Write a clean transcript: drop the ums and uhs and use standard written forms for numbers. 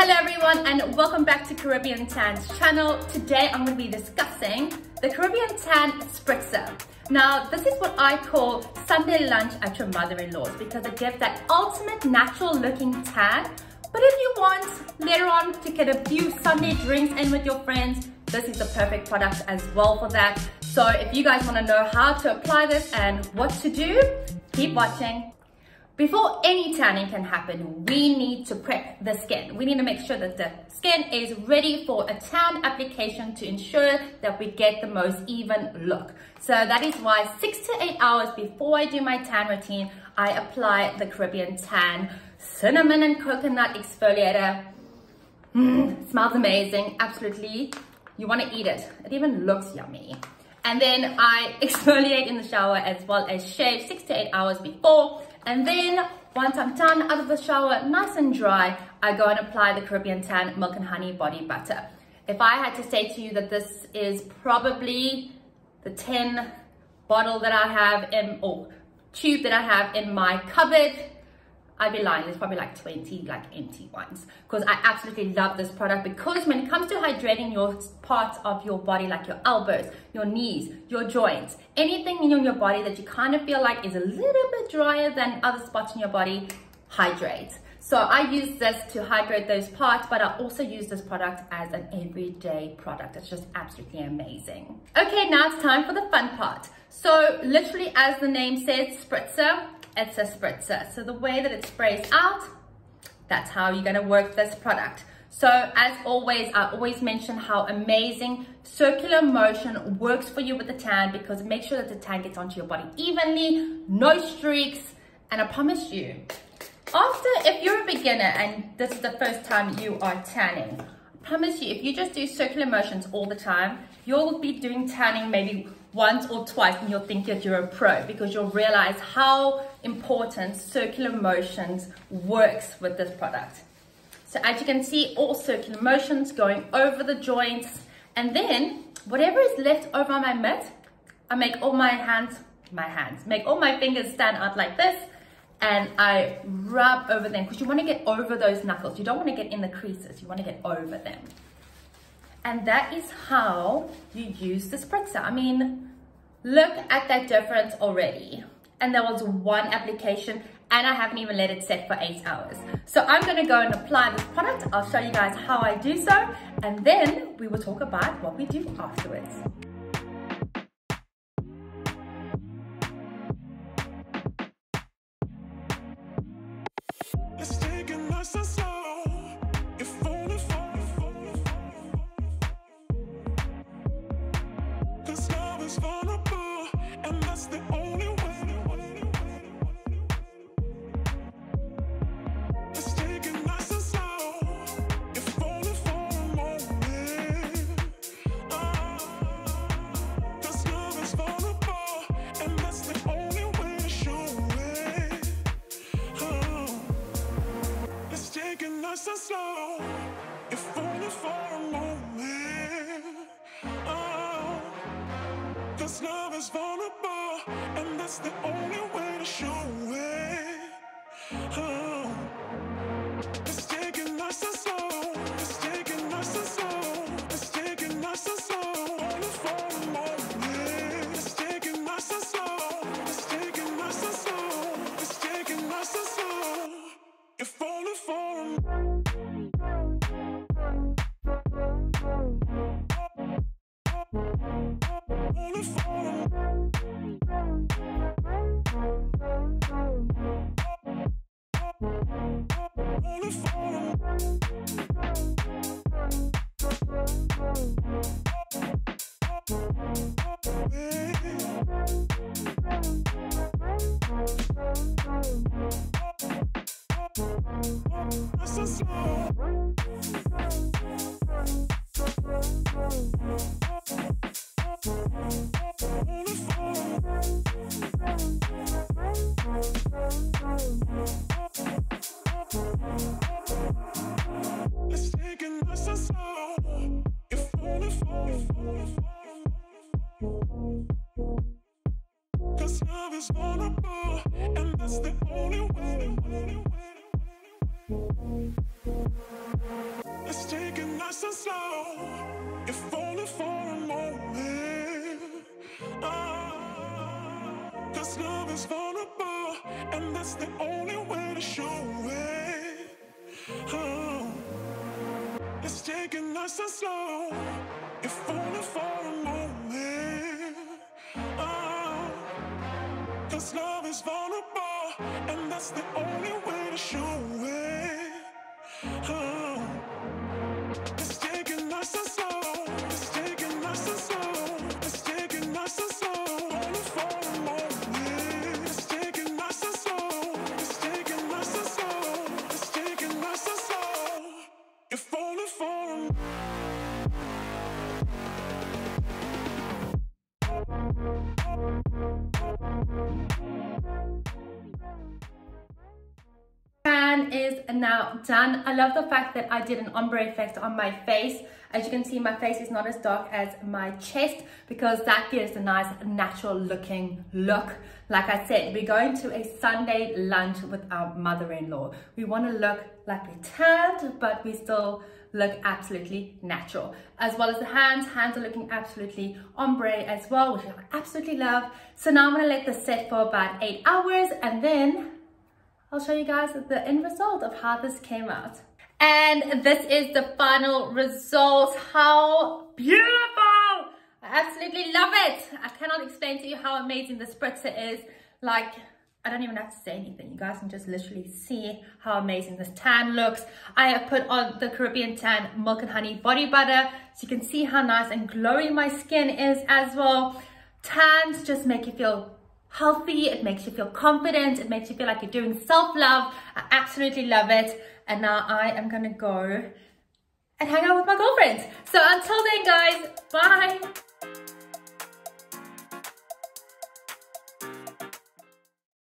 Hello everyone and welcome back to Caribbeantan's channel. Today I'm going to be discussing the Caribbeantan Spritzer. Now this is what I call Sunday lunch at your mother-in-law's because it gives that ultimate natural looking tan. But if you want later on to get a few Sunday drinks in with your friends, this is the perfect product as well for that. So if you guys want to know how to apply this and what to do, keep watching. Before any tanning can happen, we need to prep the skin. We need to make sure that the skin is ready for a tan application to ensure that we get the most even look. So that is why 6 to 8 hours before I do my tan routine, I apply the Caribbeantan Cinnamon and Coconut Exfoliator. Smells amazing, absolutely. You want to eat it. It even looks yummy. And then I exfoliate in the shower as well as shave 6 to 8 hours before. And then once I'm done out of the shower, nice and dry, I go and apply the Caribbeantan Milk and Honey Body Butter. If I had to say to you that this is probably the 10 bottle that I have in, or tube that I have in my cupboard, I'd be lying. There's probably like 20 empty ones because I absolutely love this product because when it comes to hydrating your parts of your body, like your elbows, your knees, your joints, anything in your body that you kind of feel like is a little bit drier than other spots in your body, hydrate. So I use this to hydrate those parts, but I also use this product as an everyday product. It's just absolutely amazing. Okay, now it's time for the fun part. So literally as the name says, Spritzer, it's a spritzer. So the way that it sprays out, that's how you're gonna work this product. So as always, I always mention how amazing circular motion works for you with the tan because it makes sure that the tan gets onto your body evenly, no streaks, and I promise you, if you're a beginner and this is the first time you are tanning, I promise you, if you just do circular motions all the time, you'll be doing tanning maybe once or twice and you'll think that you're a pro because you'll realize how important circular motions works with this product. So as you can see, all circular motions going over the joints, and then whatever is left over my mitt, I make all make all my fingers stand out like this, and I rub over them because you want to get over those knuckles. You don't want to get in the creases, you want to get over them. And that is how you use the spritzer. I mean, look at that difference already. And there was one application and I haven't even let it set for 8 hours. So I'm gonna go and apply this product. I'll show you guys how I do so. And then we will talk about what we do afterwards. Let's take it nice and slow. Vulnerable, and that's the only way. Let's take it nice and slow, if only for a moment. Cause love is vulnerable, and that's the only way to show it. Let's take it nice and slow, if only for a moment. Cause love is vulnerable, and that's the only way to show it. Let's take it nice and slow. Let's take it nice and slow. Let's take it nice and slow. Only for a moment. Let's take it nice and slow. Let's take it nice and slow. Let's take it nice and slow. If only for a moment. Only for a only for a so slow. Let's take it nice and slow. If only for cause love is vulnerable, and that's the only way. Let's take it nice and slow. If only for a moment. Cause love is vulnerable, and that's the only way to show it. Let's take it nice and slow. If only for a moment. Cause love is vulnerable, and that's the only way to show it. Let's take it nice and slow. Let's take it nice and slow. Let's take it nice and slow. Only for a moment. Let's take it nice and slow. Let's take it nice and slow. Let's take it nice and slow. If only for a moment. Is now done. I love the fact that I did an ombre effect on my face. As you can see, my face is not as dark as my chest because that gives a nice natural looking look. Like I said, we're going to a Sunday lunch with our mother-in-law. We want to look like we're tanned, but we still look absolutely natural. As well as the hands are looking absolutely ombre as well, which I absolutely love. So now I'm going to let this set for about 8 hours, and then I'll show you guys the end result of how this came out. And this is the final result. How beautiful! I absolutely love it. I cannot explain to you how amazing the spritzer is. Like, I don't even have to say anything. You guys can just literally see how amazing this tan looks. I have put on the Caribbeantan Milk and Honey Body Butter, so you can see how nice and glowing my skin is as well. Tans just make you feel healthy, it makes you feel confident, it makes you feel like you're doing self-love. I absolutely love it. And now I am gonna go and hang out with my girlfriend. So until then guys, bye.